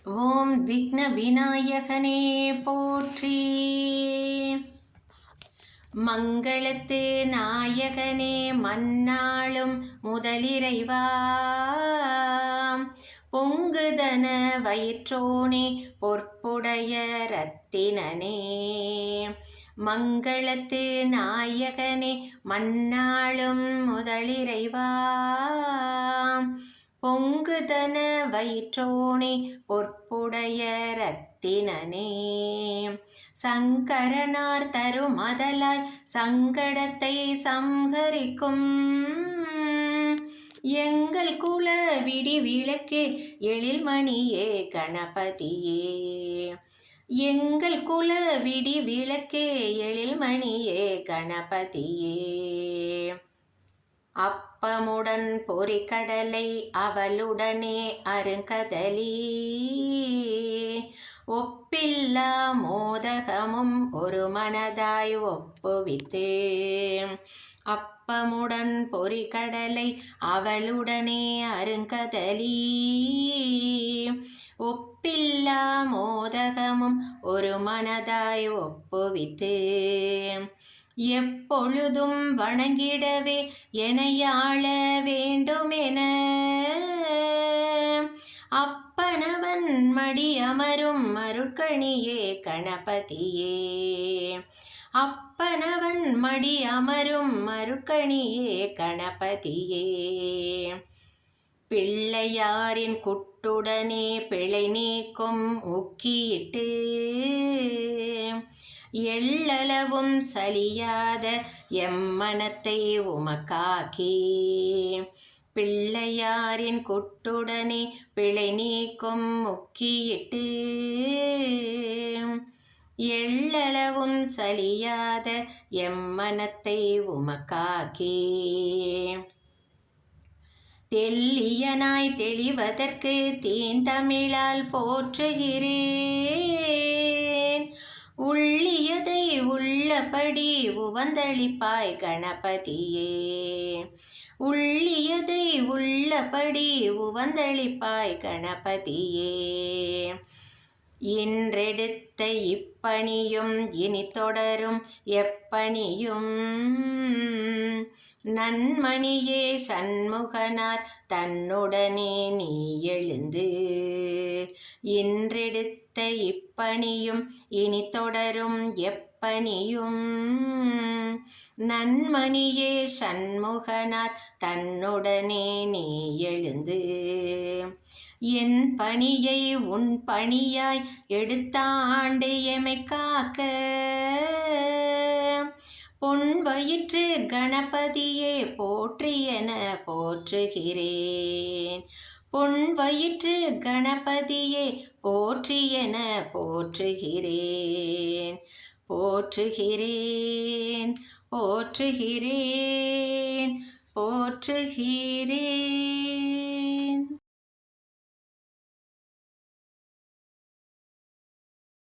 ஓம் விக்ன விநாயகனே போற்றி. மங்களத்து நாயகனே மன்னாளும் முதலிறைவா, பொங்குதன வயிற்றோனே பொற்புடைய ரத்தினனே. மங்களத்து நாயகனே மன்னாளும் முதலிறைவா, பொங்குதன வயிற்றோனே பொற்புடைய ரத்தினனே. சங்கரனார் தருமதலாய் சங்கடத்தை சம்ஹரிக்கும் எங்கள் குல விடி விளக்கே எழில்மணியே கணபதியே. எங்கள் குல விடி விளக்கே எழில்மணியே கணபதியே. அப்பமுடன் பொறிகடலை அவளுடனே அருங்கதலி, ஒப்பில்லா மோதகமும் ஒரு மனதாய் ஒப்புவித்து. அப்பமுடன் பொறிகடலை அவளுடனே அருங்கதலி, ஒப்பில்லா மோதகமும் ஒரு மனதாய் ஒப்புவித்து. எப்பொழுதும் வணங்கிடவே எனையாள வேண்டுமென அப்பனவன் மடி அமரும் அருட்கணியே கணபதியே. அப்பனவன் மடி அமரும் அருட்கணியே கணபதியே. பிள்ளையாரின் குட்டுடனே பிழை நீக்கும் உக்கியிட்டு, எள்ளளவும் சலியாத எம்மனத்தை உமக்காக்கி. பிள்ளையாரின் குட்டுடனே பிழை நீக்கும் முக்கியிட்டு, எள்ளளவும் சலியாத எம்மனத்தை உமக்காக்கி. தெல்லியனாய் தெளிவதற்கு தீந்தமிழால் போற்றுகிறேன், உள்ளியதை உள்ளபடி உவந்தளிப்பாய் கணபதியே. உள்ளியதை உள்ளபடி உவந்தளிப்பாய் கணபதியே. இன்றெடுத்த இப்பணியும் இனி தொடரும் எப்பணியும், நன்மணியே சண்முகனார் தன்னுடனே நீ எழுந்து. இன்றெடுத்த இப்பணியும் இனி தொடரும் எப்பணியும், நன்மணியே சண்முகனார் தன்னுடனே நீ எழுந்து. என் பணியை உன் பணியாய் எடுத்தாண்டு எமை காக்க, பொன் வயிற்று கணபதியே போற்றியென போற்றுகிறேன். பொன் வயிற்று கணபதியே போற்றியென போற்றுகிறேன். போற்றுகிறேன் போற்றுகிறேன் போற்றுகிறேன்.